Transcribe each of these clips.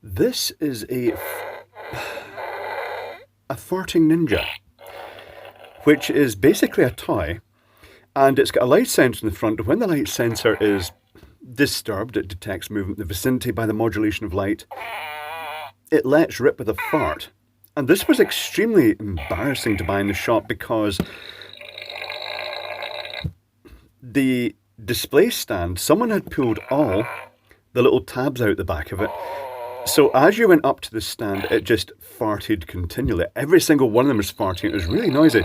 This is a farting ninja, which is basically a toy, and it's got a light sensor in the front. When the light sensor is disturbed, it detects movement in the vicinity by the modulation of light. It lets rip with a fart. And this was extremely embarrassing to buy in the shop because the display stand, someone had pulled all the little tabs out the back of it. So as you went up to the stand, it just farted continually. Every single one of them was farting. It was really noisy.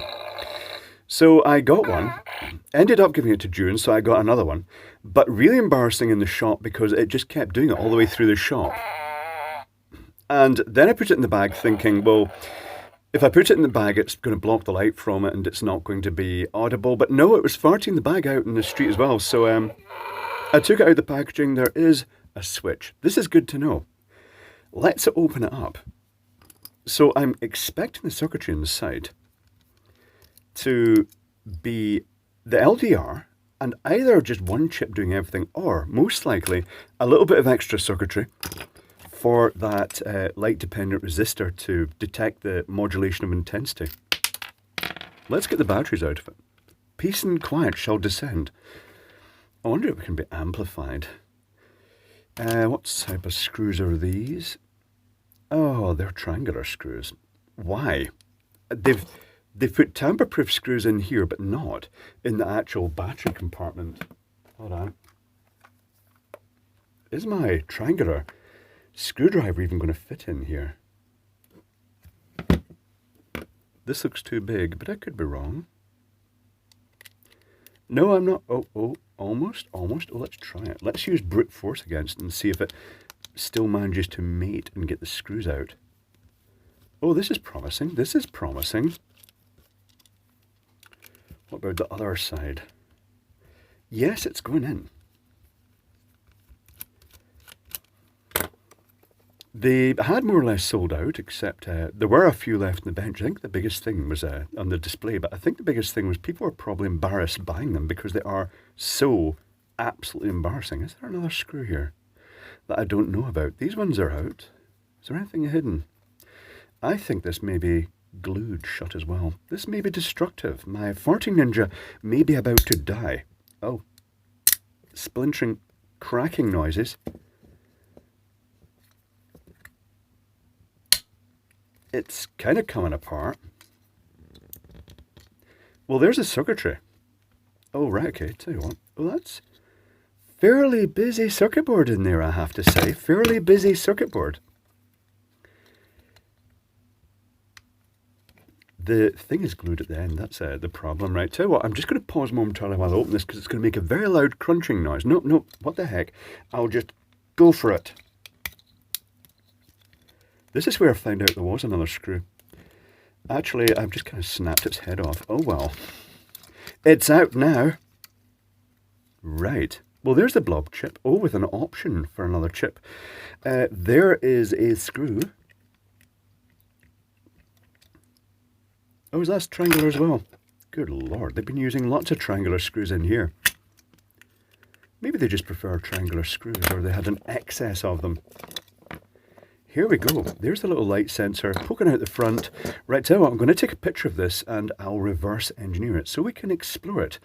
So I got one, ended up giving it to June, so I got another one. But really embarrassing in the shop because it just kept doing it all the way through the shop. And then I put it in the bag thinking, well, if I put it in the bag, it's going to block the light from it and it's not going to be audible. But no, it was farting the bag out in the street as well. So I took it out of the packaging. There is a switch. This is good to know. Let's open it up. So I'm expecting the circuitry on the side to be the LDR and either just one chip doing everything or most likely a little bit of extra circuitry for that light-dependent resistor to detect the modulation of intensity. Let's get the batteries out of it. Peace and quiet shall descend. I wonder if it can be amplified. What type of screws are these? Oh, they're triangular screws. Why? They've put tamper-proof screws in here, but not in the actual battery compartment. Hold on. Is my triangular screwdriver even going to fit in here? This looks too big, but I could be wrong. No, I'm not. Almost. Oh, let's try it. Let's use brute force against it and see if it still manages to mate and get the screws out. Oh, this is promising. This is promising. What about the other side? Yes, it's going in. They had more or less sold out, except there were a few left in the bench. I think the biggest thing was on the display, but I think the biggest thing was people are probably embarrassed buying them because they are so absolutely embarrassing. Is there another screw here that I don't know about? These ones are out. Is there anything hidden? I think this may be glued shut as well. This may be destructive. My farting ninja may be about to die. Oh, splintering, cracking noises. It's kind of coming apart. Well, there's a circuitry. Oh, right, okay, tell you what. Oh, that's fairly busy circuit board in there, I have to say. Fairly busy circuit board. The thing is glued at the end. That's the problem, right? Tell you what, I'm just going to pause momentarily while I open this because it's going to make a very loud crunching noise. No, what the heck? I'll just go for it. This is where I found out there was another screw. Actually, I've just kind of snapped its head off. Oh well. It's out now. Right. Well, there's the blob chip. Oh, with an option for another chip. There is a screw. Oh, that's triangular as well. Good lord, they've been using lots of triangular screws in here. Maybe they just prefer triangular screws, or they had an excess of them. Here we go. There's the little light sensor poking out the front. Right, tell you what, I'm going to take a picture of this and I'll reverse engineer it so we can explore it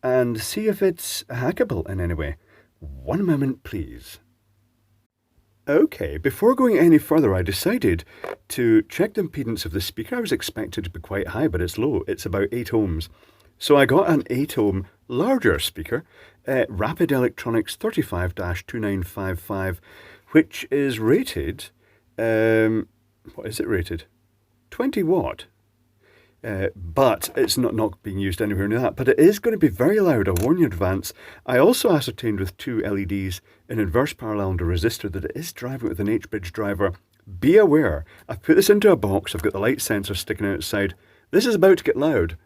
and see if it's hackable in any way. One moment, please. Okay, before going any further, I decided to check the impedance of the speaker. I was expected to be quite high, but it's low. It's about 8 ohms. So I got an 8 ohm larger speaker, Rapid Electronics 35-2955, which is rated... what is it rated? 20 watt. But it's not being used anywhere near that. But it is going to be very loud, I warn you in advance. I also ascertained with 2 LEDs in inverse parallel and a resistor that it is driving with an H-bridge driver. Be aware, I've put this into a box, I've got the light sensor sticking outside. This is about to get loud.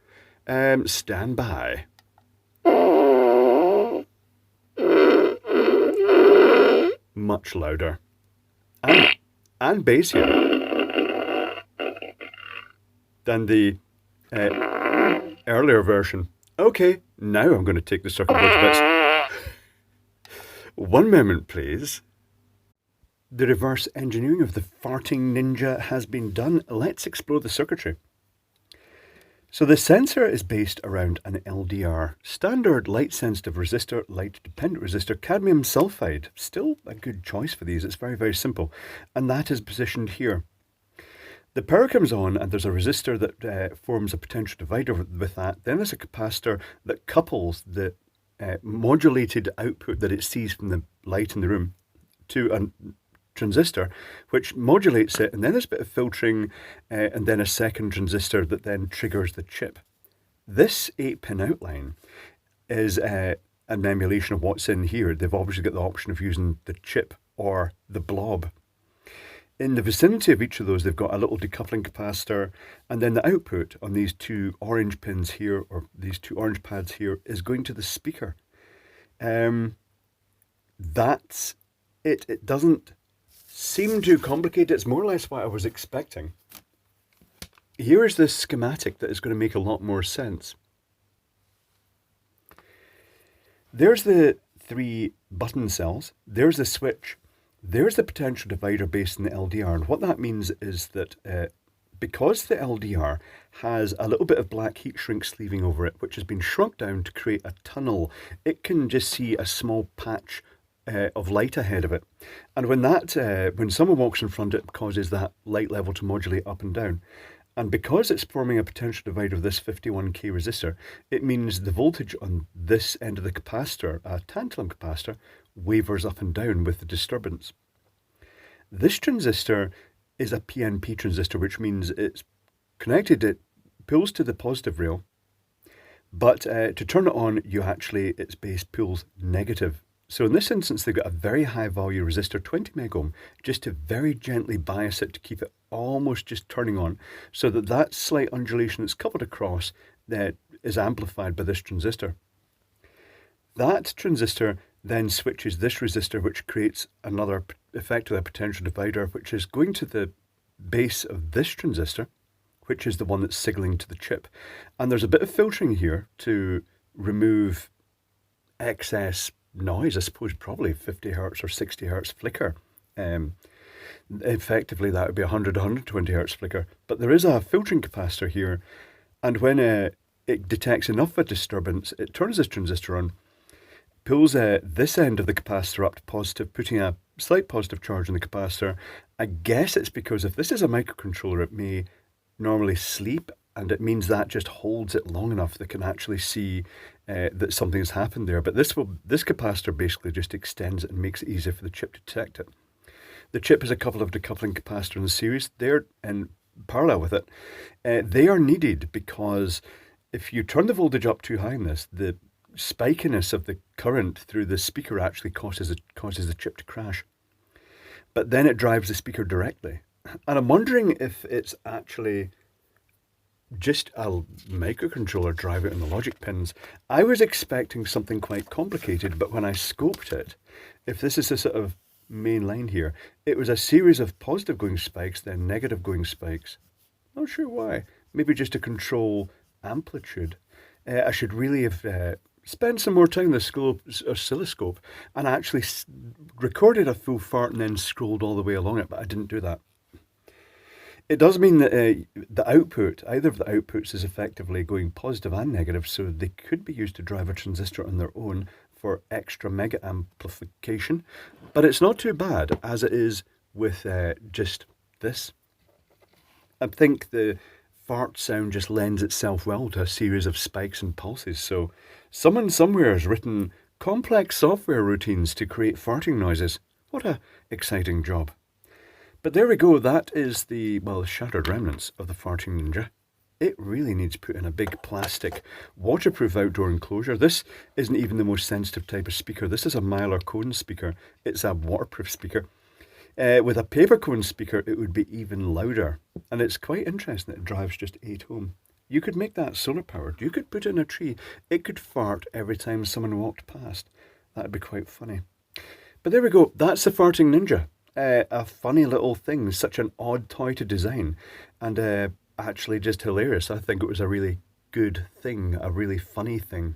Stand by. Much louder. And bassier than the earlier version. Okay, now I'm going to take the circuit board to bits. One moment, please. the reverse engineering of the farting ninja has been done. Let's explore the circuitry. So the sensor is based around an LDR, standard light-sensitive resistor, light-dependent resistor, cadmium sulfide. Still a good choice for these. It's very, very simple. And that is positioned here. The power comes on and there's a resistor that forms a potential divider with that. Then there's a capacitor that couples the modulated output that it sees from the light in the room to a transistor, which modulates it, and then there's a bit of filtering, and then a second transistor that then triggers the chip. This 8-pin outline is an emulation of what's in here. They've obviously got the option of using the chip or the blob. In the vicinity of each of those, they've got a little decoupling capacitor, and then the output on these two orange pins here, or these two orange pads here, is going to the speaker. That's it. It doesn't seem too complicated. It's more or less what I was expecting. Here's the schematic that is going to make a lot more sense. There's the 3 button cells. There's the switch. There's the potential divider based in the LDR. And what that means is that because the LDR has a little bit of black heat shrink sleeving over it, which has been shrunk down to create a tunnel, it can just see a small patch of light ahead of it. And when someone walks in front, it causes that light level to modulate up and down. And because it's forming a potential divider of this 51K resistor, it means the voltage on this end of the capacitor, a tantalum capacitor, wavers up and down with the disturbance. This transistor is a PNP transistor, which means it's connected, it pulls to the positive rail, but to turn it on, its base pulls negative. So in this instance, they've got a very high value resistor, 20 megohm, just to very gently bias it to keep it almost just turning on, so that slight undulation that's coupled across that is amplified by this transistor. That transistor then switches this resistor, which creates another effectively a potential divider, which is going to the base of this transistor, which is the one that's signaling to the chip. And there's a bit of filtering here to remove excess noise, I suppose probably 50 hertz or 60 hertz flicker. Effectively that would be 100 120 hertz flicker, but there is a filtering capacitor here, and when it detects enough of a disturbance, it turns this transistor on, pulls this end of the capacitor up to positive, putting a slight positive charge on the capacitor. I guess it's because if this is a microcontroller, it may normally sleep, and it means that just holds it long enough that can actually see that something has happened there. But this capacitor basically just extends it and makes it easier for the chip to detect it. The chip has a couple of decoupling capacitors in series. They're in parallel with it. They are needed because if you turn the voltage up too high in this, the spikiness of the current through the speaker actually causes the chip to crash. But then it drives the speaker directly. And I'm wondering if it's actually just a microcontroller driving it in the logic pins. I was expecting something quite complicated, but when I scoped it, if this is the sort of main line here, it was a series of positive going spikes, then negative going spikes. Not sure why. Maybe just to control amplitude. I should really have spent some more time in the oscilloscope and actually recorded a full fart and then scrolled all the way along it, but I didn't do that. It does mean that the output, either of the outputs, is effectively going positive and negative, so they could be used to drive a transistor on their own for extra mega amplification, but it's not too bad as it is with just this. I think the fart sound just lends itself well to a series of spikes and pulses, so someone somewhere has written complex software routines to create farting noises. What a exciting job. But there we go, that is the shattered remnants of the farting ninja. It really needs put in a big plastic waterproof outdoor enclosure. This isn't even the most sensitive type of speaker. This is a Mylar cone speaker. It's a waterproof speaker. With a paper cone speaker, it would be even louder. And it's quite interesting that it drives just 8 ohm. You could make that solar powered. You could put it in a tree. It could fart every time someone walked past. That'd be quite funny. But there we go. That's the farting ninja. A funny little thing, such an odd toy to design, and actually just hilarious. I think it was a really good thing, a really funny thing.